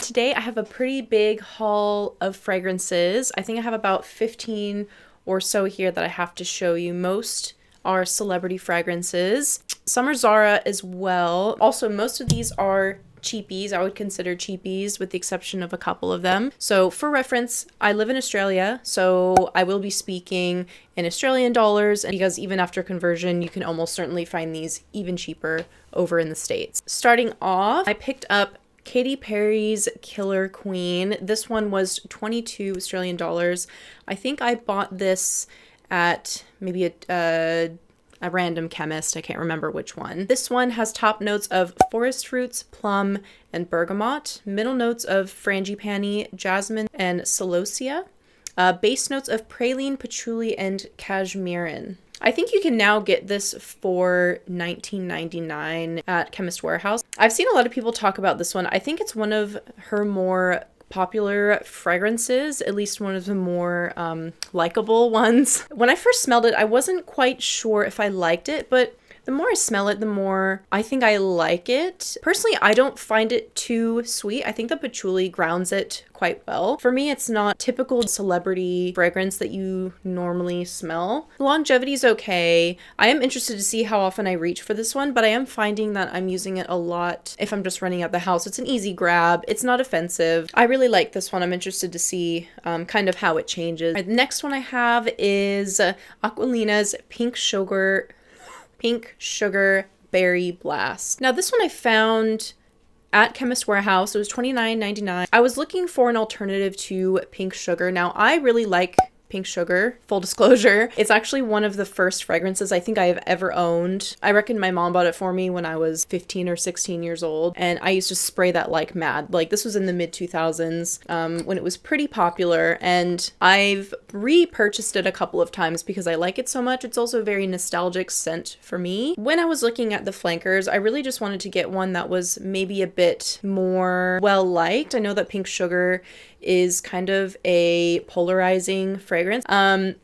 Today I have a pretty big haul of fragrances. I think I have about 15 or so here that I have to show you. Most are celebrity fragrances. Some are Zara as well. Also, most of these are cheapies. I would consider cheapies with the exception of a couple of them. So for reference, I live in Australia, so I will be speaking in Australian dollars, because even after conversion, you can almost certainly find these even cheaper over in the States. Starting off, I picked up Katy Perry's Killer Queen. This one was 22 Australian dollars. I think I bought this at maybe a random chemist. I can't remember which one. This one has top notes of forest fruits, plum, and bergamot. Middle notes of frangipani, jasmine, and celosia. Base notes of praline, patchouli, and cashmerean. I think you can now get this for $19.99 at Chemist Warehouse. I've seen a lot of people talk about this one. I think it's one of her more popular fragrances, at least one of the more likable ones. When I first smelled it, I wasn't quite sure if I liked it, but the more I smell it, the more I think I like it. Personally, I don't find it too sweet. I think the patchouli grounds it quite well. For me, it's not typical celebrity fragrance that you normally smell. Longevity is okay. I am interested to see how often I reach for this one, but I am finding that I'm using it a lot if I'm just running out the house. It's an easy grab. It's not offensive. I really like this one. I'm interested to see kind of how it changes. The next one I have is Aqualina's Pink Sugar Berry Blast. Now this one I found at Chemist Warehouse. It was $29.99. I was looking for an alternative to Pink Sugar. Now I really like Pink Sugar, full disclosure. It's actually one of the first fragrances I think I have ever owned. I reckon my mom bought it for me when I was 15 or 16 years old, and I used to spray that like mad. Like, this was in the mid 2000s when it was pretty popular, and I've repurchased it a couple of times because I like it so much. It's also a very nostalgic scent for me. When I was looking at the flankers, I really just wanted to get one that was maybe a bit more well liked. I know that Pink Sugar is kind of a polarizing fragrance.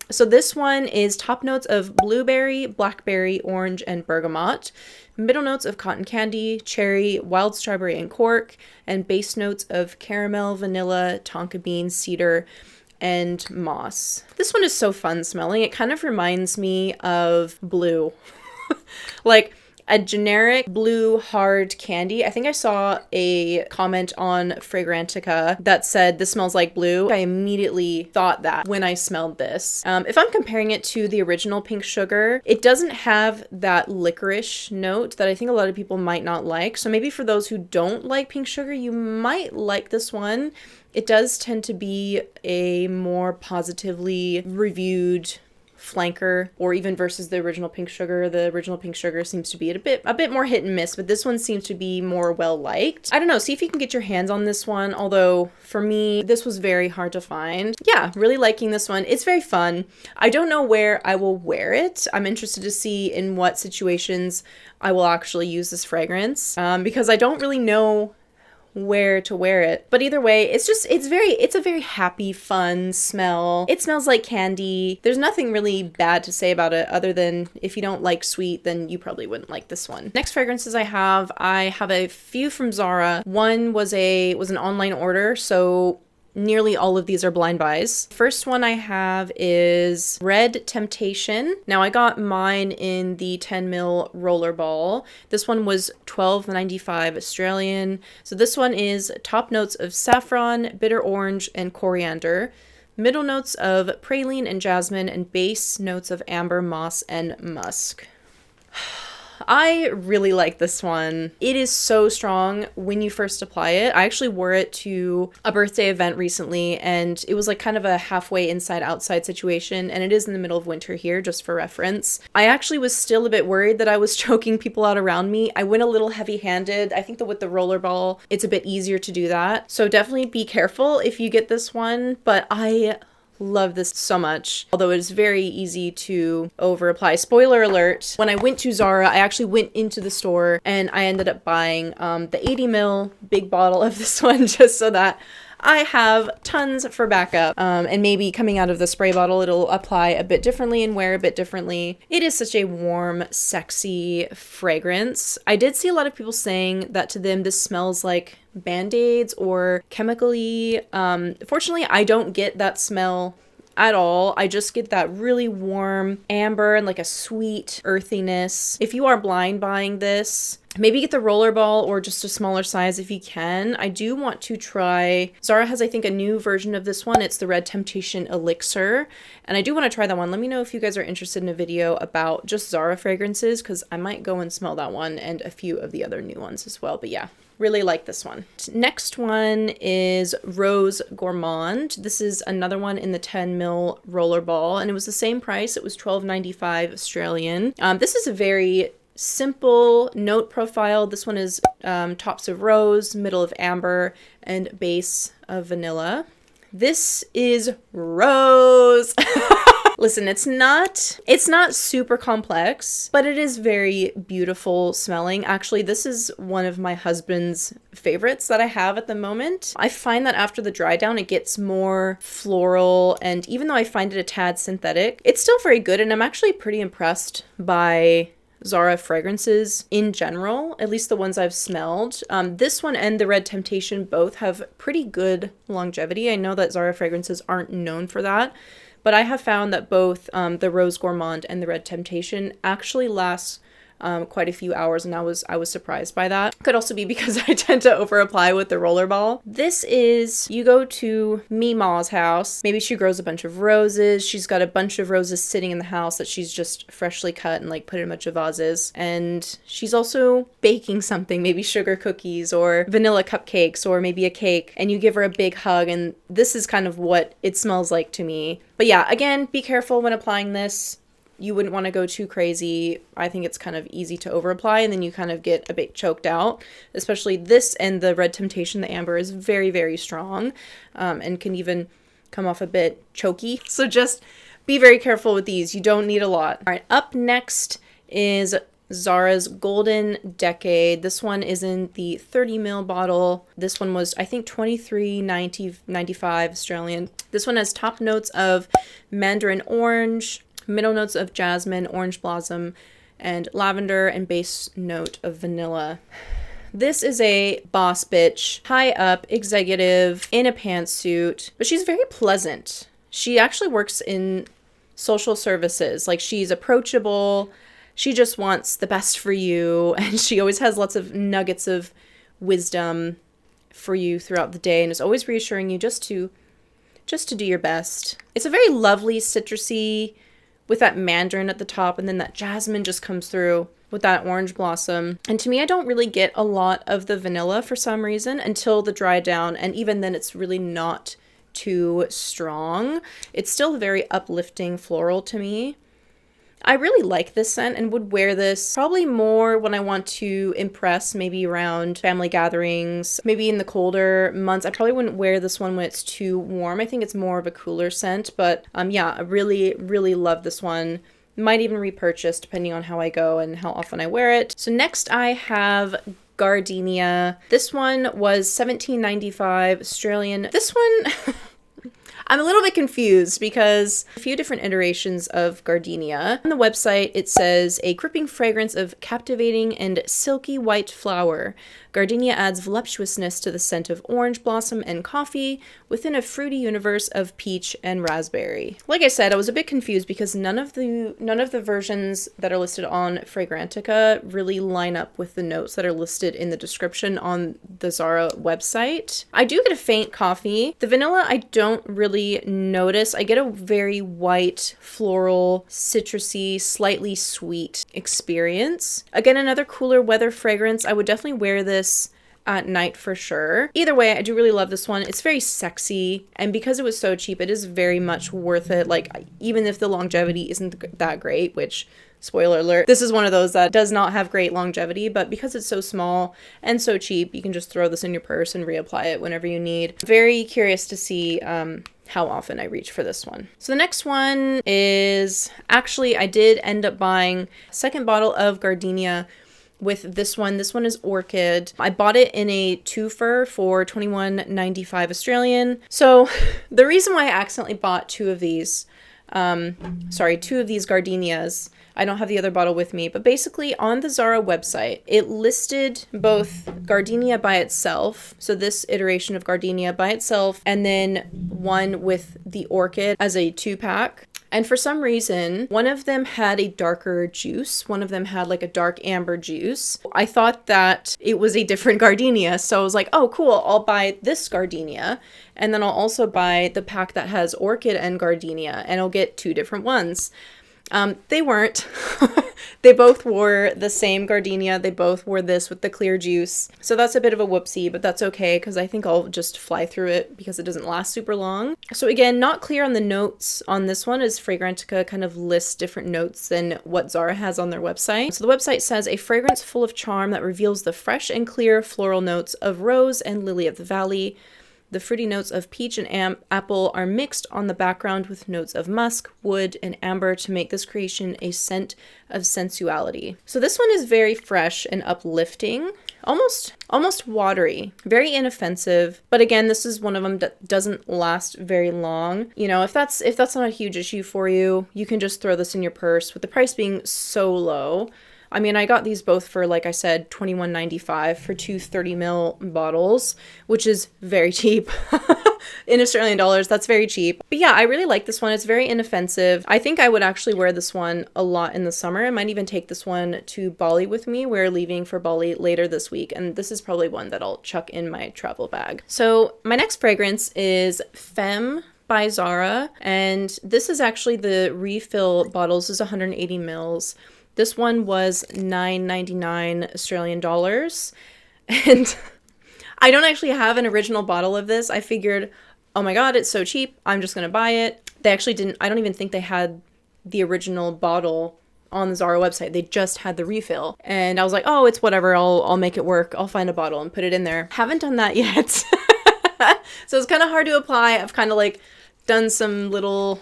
So this one is top notes of blueberry, blackberry, orange, and bergamot. Middle notes of cotton candy, cherry, wild strawberry, and cork. And base notes of caramel, vanilla, tonka bean, cedar, and moss. This one is so fun smelling. It kind of reminds me of blue. Like a generic blue hard candy. I think I saw a comment on Fragrantica that said this smells like blue. I immediately thought that when I smelled this. If I'm comparing it to the original Pink Sugar, it doesn't have that licorice note that I think a lot of people might not like. So maybe for those who don't like Pink Sugar, you might like this one. It does tend to be a more positively reviewed flanker, or even versus the original Pink Sugar. The original Pink Sugar seems to be a bit more hit and miss, but this one seems to be more well liked. I don't know, see if you can get your hands on this one, although for me this was very hard to find. Yeah, really liking this one. It's very fun. I don't know where I will wear it. I'm interested to see in what situations I will actually use this fragrance, because I don't really know where to wear it. But either way, it's a very happy, fun smell. It smells like candy. There's nothing really bad to say about it other than if you don't like sweet, then you probably wouldn't like this one. Next fragrances I have a few from Zara. One was an online order, so nearly all of these are blind buys. First one I have is Red Temptation. Now I got mine in the 10ml rollerball. This one was $12.95 Australian. So this one is top notes of saffron, bitter orange, and coriander. Middle notes of praline and jasmine, and base notes of amber, moss, and musk. I really like this one. It is so strong when you first apply it. I actually wore it to a birthday event recently, and it was like kind of a halfway inside outside situation, and it is in the middle of winter here, just for reference. I actually was still a bit worried that I was choking people out around me. I went a little heavy-handed. I think that with the rollerball, it's a bit easier to do that. So definitely be careful if you get this one, but I love this so much, although it is very easy to over apply. Spoiler alert, when I went to Zara, I actually went into the store and I ended up buying the 80ml big bottle of this one just so that I have tons for backup. And maybe coming out of the spray bottle, it'll apply a bit differently and wear a bit differently. It is such a warm, sexy fragrance. I did see a lot of people saying that to them this smells like Band-Aids or chemically. Fortunately, I don't get that smell at all. I just get that really warm amber and like a sweet earthiness. If you are blind buying this, maybe get the rollerball or just a smaller size if you can. I do want to try, Zara has I think a new version of this one. It's the Red Temptation Elixir, and I do want to try that one. Let me know if you guys are interested in a video about just Zara fragrances, because I might go and smell that one and a few of the other new ones as well. But yeah, really like this one. Next one is Rose Gourmand. This is another one in the 10 ml rollerball, and it was the same price. It was $12.95 Australian. This is a very simple note profile. This one is tops of rose, middle of amber, and base of vanilla. This is rose. Listen, it's not super complex, but it is very beautiful smelling. Actually, this is one of my husband's favorites that I have at the moment. I find that after the dry down, it gets more floral, and even though I find it a tad synthetic, it's still very good, and I'm actually pretty impressed by Zara fragrances in general, at least the ones I've smelled. This one and the Red Temptation both have pretty good longevity. I know that Zara fragrances aren't known for that, but I have found that both the Rose Gourmand and the Red Temptation actually last quite a few hours, and I was surprised by that. Could also be because I tend to over apply with the rollerball. This is, you go to Mima's house, maybe she grows a bunch of roses, she's got a bunch of roses sitting in the house that she's just freshly cut and like put in a bunch of vases, and she's also baking something, maybe sugar cookies or vanilla cupcakes or maybe a cake, and you give her a big hug, and this is kind of what it smells like to me. But yeah, again, be careful when applying this. You wouldn't want to go too crazy. I think it's kind of easy to over apply, and then you kind of get a bit choked out. Especially this and the Red Temptation, the amber is very, very strong, and can even come off a bit choky. So just be very careful with these. You don't need a lot. All right, up next is Zara's Golden Decade. This one is in the 30 ml bottle. This one was, I think, $23.95 Australian. This one has top notes of mandarin orange, middle notes of jasmine, orange blossom, and lavender, and base note of vanilla. This is a boss bitch, high up executive in a pantsuit, but she's very pleasant. She actually works in social services. Like, she's approachable. She just wants the best for you, and she always has lots of nuggets of wisdom for you throughout the day, and is always reassuring you just to do your best. It's a very lovely citrusy, with that mandarin at the top, and then that jasmine just comes through with that orange blossom. And to me, I don't really get a lot of the vanilla for some reason until the dry down, and even then it's really not too strong. It's still very uplifting floral to me. I really like this scent and would wear this probably more when I want to impress, maybe around family gatherings, maybe in the colder months. I probably wouldn't wear this one when it's too warm. I think it's more of a cooler scent, but yeah, I really, really love this one. Might even repurchase depending on how I go and how often I wear it. So next I have Gardenia. This one was $17.95 Australian. This one I'm a little bit confused because a few different iterations of Gardenia. On the website, it says a gripping fragrance of captivating and silky white flower. Gardenia adds voluptuousness to the scent of orange blossom and coffee within a fruity universe of peach and raspberry. Like I said, I was a bit confused because none of the versions that are listed on Fragrantica really line up with the notes that are listed in the description on the Zara website. I do get a faint coffee. The vanilla I don't really notice. I get a very white, floral, citrusy, slightly sweet experience. Again, another cooler weather fragrance. I would definitely wear this at night for sure. Either way, I do really love this one. It's very sexy, and because it was so cheap, it is very much worth it. Like, even if the longevity isn't that great, which, spoiler alert, this is one of those that does not have great longevity, but because it's so small and so cheap, you can just throw this in your purse and reapply it whenever you need. Very curious to see how often I reach for this one. So the next one is, actually, I did end up buying a second bottle of Gardenia with this one. This one is Orchid. I bought it in a twofer for $21.95 Australian. So the reason why I accidentally bought two of these Gardenias, I don't have the other bottle with me, but basically on the Zara website, it listed both Gardenia by itself, so this iteration of Gardenia by itself, and then one with the Orchid as a 2-pack. And for some reason, one of them had a darker juice. One of them had like a dark amber juice. I thought that it was a different Gardenia. So I was like, oh, cool. I'll buy this Gardenia. And then I'll also buy the pack that has Orchid and Gardenia. And I'll get 2 different ones. They weren't. They both wore the same Gardenia. They both wore this with the clear juice. So that's a bit of a whoopsie, but that's okay because I think I'll just fly through it because it doesn't last super long. So again, not clear on the notes on this one, as Fragrantica kind of lists different notes than what Zara has on their website. So the website says, a fragrance full of charm that reveals the fresh and clear floral notes of rose and lily of the valley. The fruity notes of peach and apple are mixed on the background with notes of musk, wood, and amber to make this creation a scent of sensuality. So this one is very fresh and uplifting, almost watery, very inoffensive. But again, this is one of them that doesn't last very long. You know, if that's not a huge issue for you, you can just throw this in your purse. With the price being so low, I mean, I got these both for, like I said, $21.95 for 2 30ml bottles, which is very cheap. In Australian dollars, that's very cheap. But yeah, I really like this one. It's very inoffensive. I think I would actually wear this one a lot in the summer. I might even take this one to Bali with me. We're leaving for Bali later this week, and this is probably one that I'll chuck in my travel bag. So my next fragrance is Femme by Zara, and this is actually the refill bottles. This is 180 mils. This one was $9.99 Australian dollars. And I don't actually have an original bottle of this. I figured, oh my God, it's so cheap, I'm just gonna buy it. They actually didn't, I don't even think they had the original bottle on the Zara website. They just had the refill. And I was like, oh, it's whatever, I'll make it work. I'll find a bottle and put it in there. Haven't done that yet. So it's kind of hard to apply. I've kind of like done some little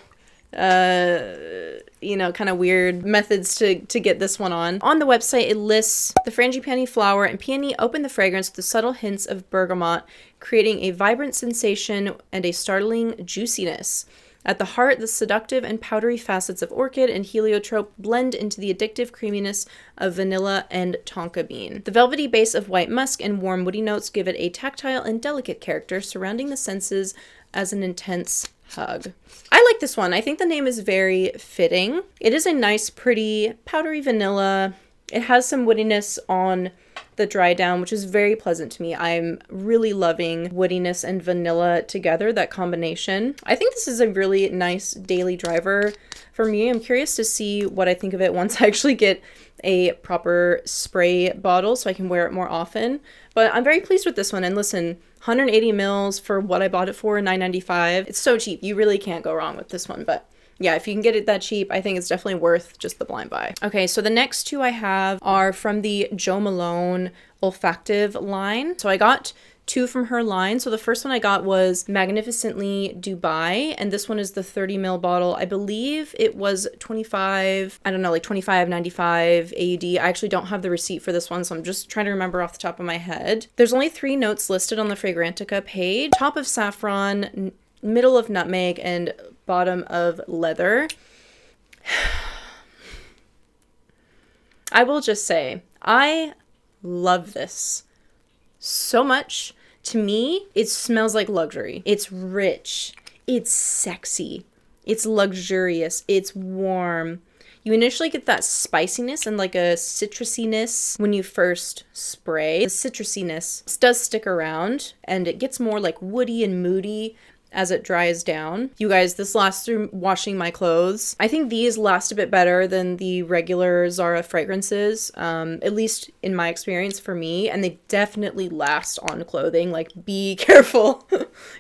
kind of weird methods to get this one on. On the website, it lists the frangipani flower and peony open the fragrance with the subtle hints of bergamot, creating a vibrant sensation and a startling juiciness. At the heart, the seductive and powdery facets of orchid and heliotrope blend into the addictive creaminess of vanilla and tonka bean. The velvety base of white musk and warm woody notes give it a tactile and delicate character, surrounding the senses as an intense hug. I like this one. I think the name is very fitting. It is a nice, pretty, powdery vanilla. It has some woodiness on the dry down, which is very pleasant to me. I'm really loving woodiness and vanilla together, that combination. I think this is a really nice daily driver for me. I'm curious to see what I think of it once I actually get a proper spray bottle so I can wear it more often. But I'm very pleased with this one. And listen, 180 mils for what I bought it for, $9.95. It's so cheap. You really can't go wrong with this one. But yeah, if you can get it that cheap, I think it's definitely worth just the blind buy. Okay, so the next two I have are from the Jo Malone olfactive line. So I got two from her line. So the first one I got was Magnificently Dubai, and this one is the 30 ml bottle. I believe it was 25, I don't know, like 25.95 AUD. I actually don't have the receipt for this one, so I'm just trying to remember off the top of my head. There's only 3 notes listed on the Fragrantica page. Top of saffron, middle of nutmeg, and bottom of leather. I will just say, I love this so much. To me, it smells like luxury. It's rich. It's sexy. It's luxurious. It's warm. You initially get that spiciness and like a citrusiness when you first spray. The citrusiness does stick around and it gets more like woody and moody as it dries down. You guys, this lasts through washing my clothes. I think these last a bit better than the regular Zara fragrances, at least in my experience for me, and they definitely last on clothing. Like, be careful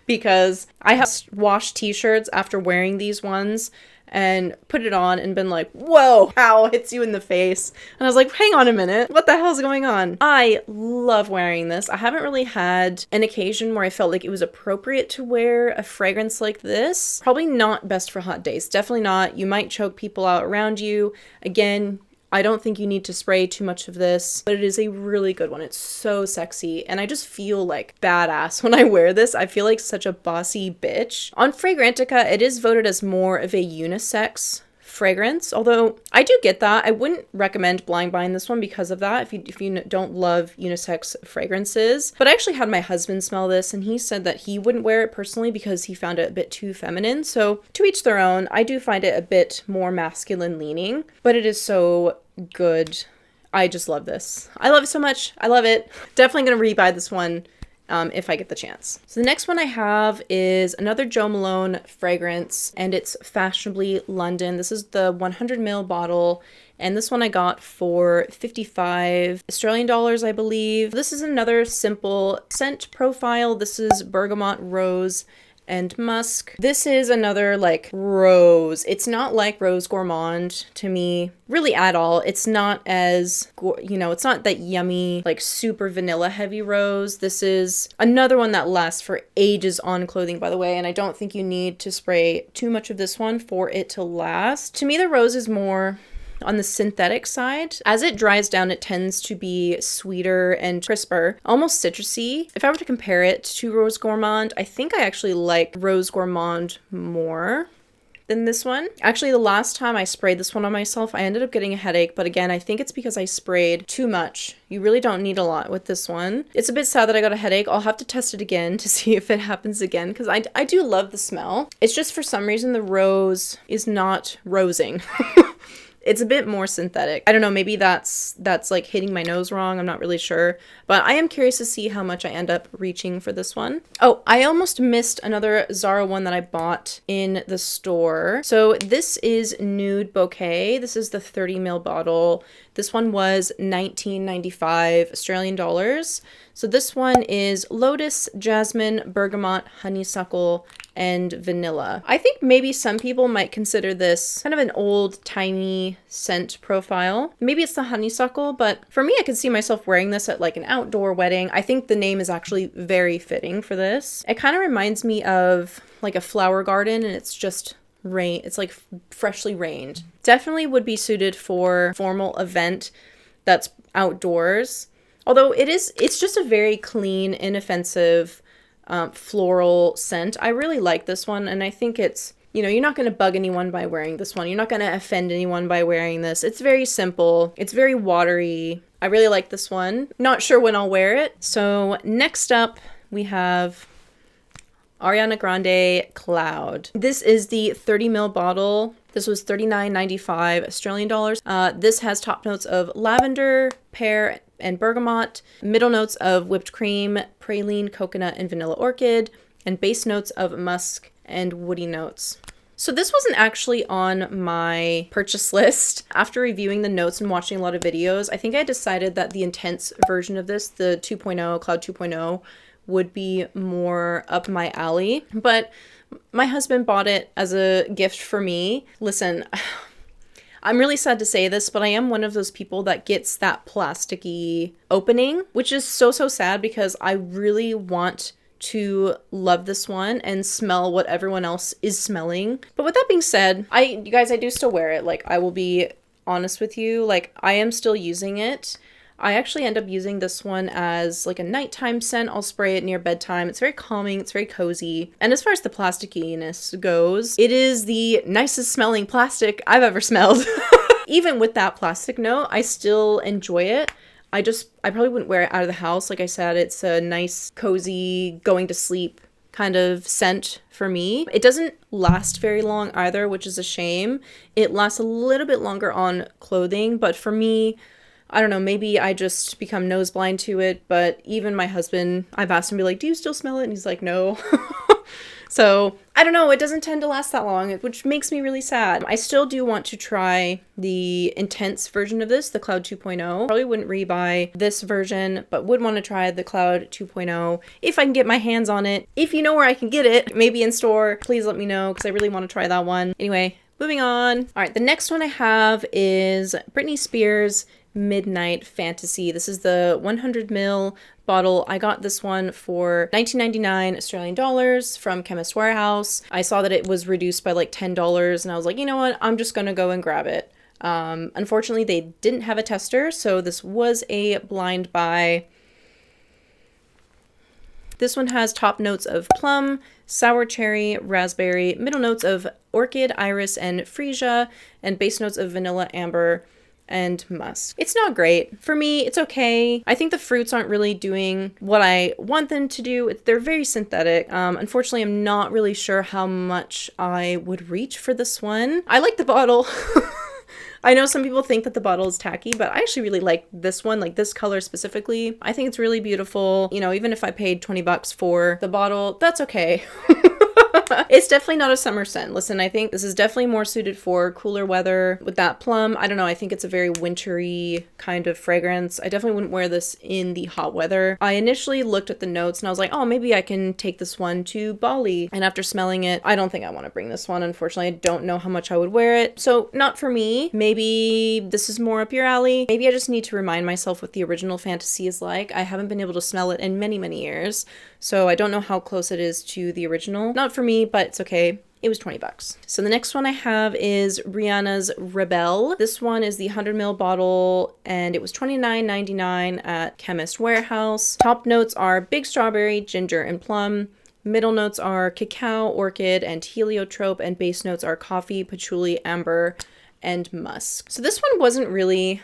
because I have washed t-shirts after wearing these ones and put it on and been like, whoa, how hits you in the face. And I was like, hang on a minute, what the hell's going on? I love wearing this. I haven't really had an occasion where I felt like it was appropriate to wear a fragrance like this. Probably not best for hot days. Definitely not. You might choke people out around you. Again, I don't think you need to spray too much of this, but it is a really good one. It's so sexy, and I just feel like badass when I wear this. I feel like such a bossy bitch. On Fragrantica, it is voted as more of a unisex fragrance, although I do get that. I wouldn't recommend blind buying this one because of that, if you don't love unisex fragrances. But I actually had my husband smell this, and he said that he wouldn't wear it personally because he found it a bit too feminine. So to each their own. I do find it a bit more masculine leaning, but it is so good. I just love this. I love it so much. I love it. Definitely gonna rebuy this one if I get the chance. So the next one I have is another Jo Malone fragrance, and it's Fashionably London. This is the 100ml bottle, and this one I got for 55 Australian dollars, I believe. This is another simple scent profile. This is bergamot, rose, and musk. This is another like rose. It's not like Rose Gourmand to me, really at all. It's not as, it's not that yummy, like super vanilla heavy rose. This is another one that lasts for ages on clothing, by the way, and I don't think you need to spray too much of this one for it to last. To me, the rose is more on the synthetic side. As it dries down, it tends to be sweeter and crisper, almost citrusy. If I were to compare it to Rose Gourmand, I think I actually like Rose Gourmand more than this one. Actually, the last time I sprayed this one on myself, I ended up getting a headache, but again, I think it's because I sprayed too much. You really don't need a lot with this one. It's a bit sad that I got a headache. I'll have to test it again to see if it happens again, because I do love the smell. It's just for some reason the rose is not rosing. It's a bit more synthetic. I don't know, maybe that's like hitting my nose wrong. I'm not really sure. But I am curious to see how much I end up reaching for this one. Oh, I almost missed another Zara one that I bought in the store. So this is Nude Bouquet. This is the 30ml bottle. This one was $19.95 Australian dollars. So this one is lotus, jasmine, bergamot, honeysuckle, and vanilla. I think maybe some people might consider this kind of an old timey scent profile. Maybe it's the honeysuckle, but for me, I could see myself wearing this at like an outdoor wedding. I think the name is actually very fitting for this. It kind of reminds me of like a flower garden, and it's just rain. It's like freshly rained. Definitely would be suited for formal event that's outdoors. Although it's just a very clean, inoffensive, floral scent. I really like this one, and I think it's, you're not going to bug anyone by wearing this one. You're not going to offend anyone by wearing this. It's very simple. It's very watery. I really like this one. Not sure when I'll wear it. So next up, we have Ariana Grande Cloud. This is the 30ml bottle. This was $39.95 Australian dollars. This has top notes of lavender, pear, and bergamot, middle notes of whipped cream, praline, coconut, and vanilla orchid, and base notes of musk and woody notes. So this wasn't actually on my purchase list. After reviewing the notes and watching a lot of videos, I think I decided that the intense version of this, the 2.0, Cloud 2.0, would be more up my alley. But my husband bought it as a gift for me. Listen, I'm really sad to say this, but I am one of those people that gets that plasticky opening, which is so sad because I really want to love this one and smell what everyone else is smelling. But with that being said, you guys, I do still wear it. Like, I will be honest with you, like, I am still using it. I actually end up using this one as like a nighttime scent. I'll spray it near bedtime. It's very calming. It's very cozy. And as far as the plasticiness goes, it is the nicest smelling plastic I've ever smelled. Even with that plastic note, I still enjoy it. I probably wouldn't wear it out of the house. Like I said, it's a nice, cozy, going to sleep kind of scent for me. It doesn't last very long either, which is a shame. It lasts a little bit longer on clothing, but for me, I don't know, maybe I just become nose blind to it, but even my husband, I've asked him to be like, do you still smell it? And he's like, no. So I don't know, it doesn't tend to last that long, which makes me really sad. I still do want to try the intense version of this, the Cloud 2.0. Probably wouldn't rebuy this version, but would want to try the Cloud 2.0 if I can get my hands on it. If you know where I can get it, maybe in store, please let me know because I really want to try that one. Anyway, moving on. All right, the next one I have is Britney Spears Midnight Fantasy. This is the 100ml bottle. I got this one for $19.99 Australian dollars from Chemist Warehouse. I saw that it was reduced by like $10 and I was like, you know what? I'm just gonna go and grab it. Unfortunately, they didn't have a tester, so this was a blind buy. This one has top notes of plum, sour cherry, raspberry, middle notes of orchid, iris, and freesia, and base notes of vanilla, amber, and musk. It's not great. For me, it's okay. I think the fruits aren't really doing what I want them to do. They're very synthetic. Unfortunately, I'm not really sure how much I would reach for this one. I like the bottle. I know some people think that the bottle is tacky, but I actually really like this one, like this color specifically. I think it's really beautiful. You know, even if I paid 20 bucks for the bottle, that's okay. It's definitely not a summer scent. Listen, I think this is definitely more suited for cooler weather with that plum. I don't know. I think it's a very wintry kind of fragrance. I definitely wouldn't wear this in the hot weather. I initially looked at the notes and I was like, oh, maybe I can take this one to Bali. And after smelling it, I don't think I want to bring this one. Unfortunately, I don't know how much I would wear it. So not for me. Maybe this is more up your alley. Maybe I just need to remind myself what the original Fantasy is like. I haven't been able to smell it in many, many years. So I don't know how close it is to the original. Not for me, but it's okay. It was 20 bucks. So the next one I have is Rihanna's Rebel. This one is the 100 ml bottle and it was $29.99 at Chemist Warehouse. Top notes are big strawberry, ginger, and plum. Middle notes are cacao, orchid, and heliotrope, and base notes are coffee, patchouli, amber, and musk. So this one wasn't really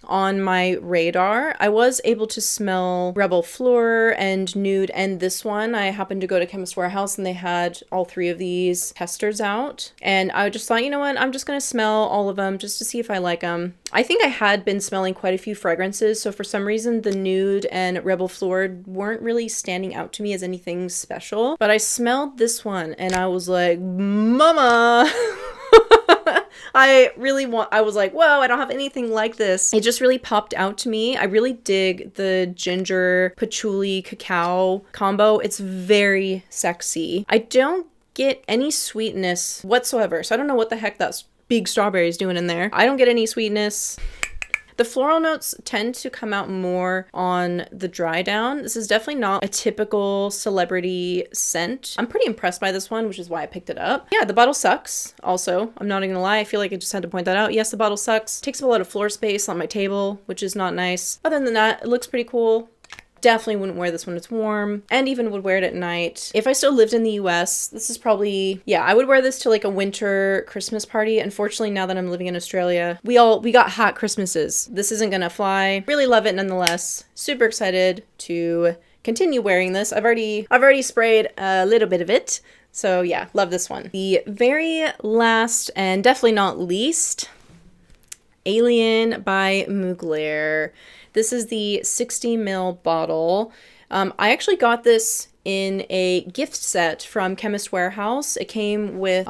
on my radar. I was able to smell Rebel Fleur and Nude, and this one I happened to go to Chemist Warehouse and they had all three of these testers out, and I just thought, you know what, I'm just gonna smell all of them just to see if I like them. I think I had been smelling quite a few fragrances, so for some reason the Nude and Rebel Fleur weren't really standing out to me as anything special, but I smelled this one and I was like, mama. I was like, whoa, I don't have anything like this. It just really popped out to me. I really dig the ginger, patchouli, cacao combo. It's very sexy. I don't get any sweetness whatsoever, so I don't know what the heck that big strawberry is doing in there. I don't get any sweetness. The floral notes tend to come out more on the dry down. This is definitely not a typical celebrity scent. I'm pretty impressed by this one, which is why I picked it up. Yeah, the bottle sucks. Also, I'm not even gonna lie. I feel like I just had to point that out. Yes, the bottle sucks. Takes up a lot of floor space on my table, which is not nice. Other than that, it looks pretty cool. Definitely wouldn't wear this when it's warm, and even would wear it at night. If I still lived in the US, this is probably, yeah, I would wear this to like a winter Christmas party. Unfortunately, now that I'm living in Australia, we got hot Christmases. This isn't gonna fly. Really love it nonetheless. Super excited to continue wearing this. I've already sprayed a little bit of it. So yeah, love this one. The very last and definitely not least, Alien by Mugler. This is the 60 ml bottle. I actually got this in a gift set from Chemist Warehouse. It came with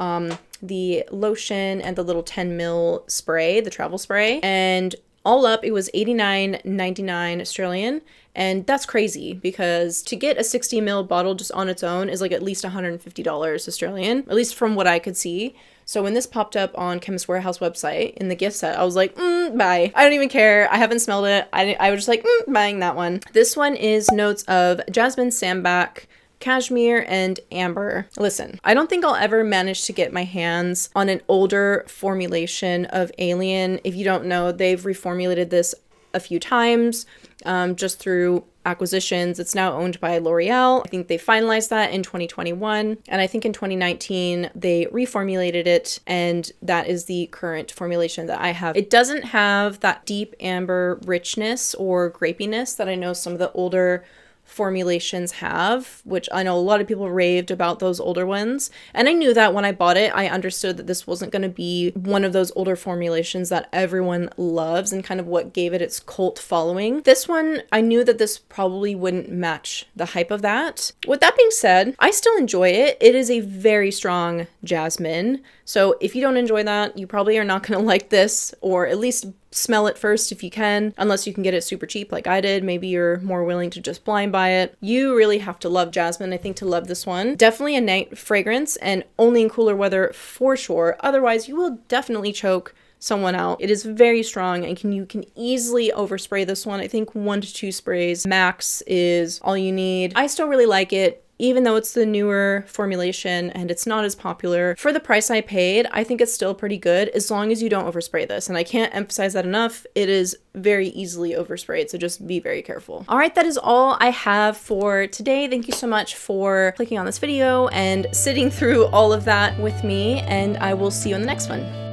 the lotion and the little 10 ml spray, the travel spray. And all up, it was $89.99 Australian. And that's crazy because to get a 60 ml bottle just on its own is like at least $150 Australian, at least from what I could see. So when this popped up on Chemist Warehouse website in the gift set, I was like, buy. I don't even care. I haven't smelled it. I was just like, buying that one. This one is notes of jasmine, sambac, cashmere, and amber. Listen, I don't think I'll ever manage to get my hands on an older formulation of Alien. If you don't know, they've reformulated this a few times just through acquisitions. It's now owned by L'Oreal. I think they finalized that in 2021. And I think in 2019, they reformulated it. And that is the current formulation that I have. It doesn't have that deep amber richness or grapiness that I know some of the older formulations have, which I know a lot of people raved about those older ones. And I knew that when I bought it, I understood that this wasn't going to be one of those older formulations that everyone loves and kind of what gave it its cult following. This one, I knew that this probably wouldn't match the hype of that. With that being said, I still enjoy it. It is a very strong jasmine. So if you don't enjoy that, you probably are not going to like this, or at least smell it first if you can, unless you can get it super cheap like I did. Maybe you're more willing to just blind buy it. You really have to love jasmine, I think, to love this one. Definitely a night fragrance and only in cooler weather for sure. Otherwise, you will definitely choke someone out. It is very strong and you can easily overspray this one. I think 1 to 2 sprays max is all you need. I still really like it. even though it's the newer formulation and it's not as popular, for the price I paid, I think it's still pretty good as long as you don't overspray this. And I can't emphasize that enough. It is very easily oversprayed, so just be very careful. All right, that is all I have for today. Thank you so much for clicking on this video and sitting through all of that with me, and I will see you in the next one.